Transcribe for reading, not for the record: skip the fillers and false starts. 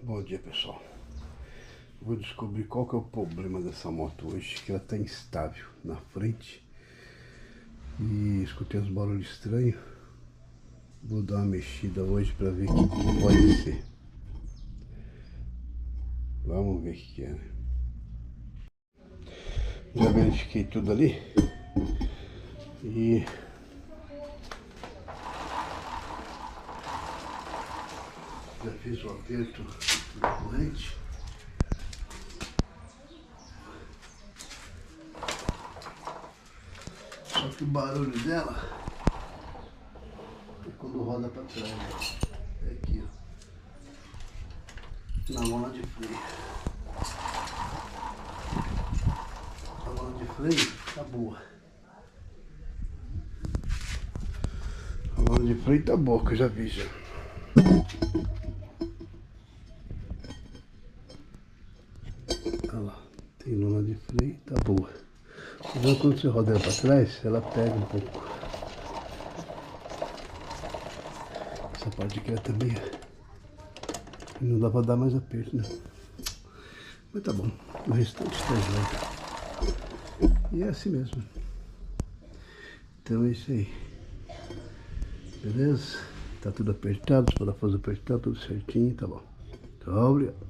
Bom dia, pessoal. Vou descobrir qual que é o problema dessa moto hoje, que ela está instável na frente e escutei uns barulhos estranhos. Vou dar uma mexida hoje para ver o que pode ser. Vamos ver o que é, né? Já verifiquei tudo ali e já fiz o aperto da corrente. Só que o barulho dela é quando roda para trás. É aqui, ó, na mola de freio. A mola de freio tá boa. A mola de freio tá boa, que eu já vi já. Olha lá, tem lona de freio, tá boa. Mas quando você roda ela para trás, ela pega um pouco. Essa parte aqui também não dá para dar mais aperto, né? Mas tá bom, o restante tá jóia. E é assim mesmo. Então é isso aí. Beleza? Tá tudo apertado, os parafusos apertados, tudo certinho, tá bom. Então, obrigado.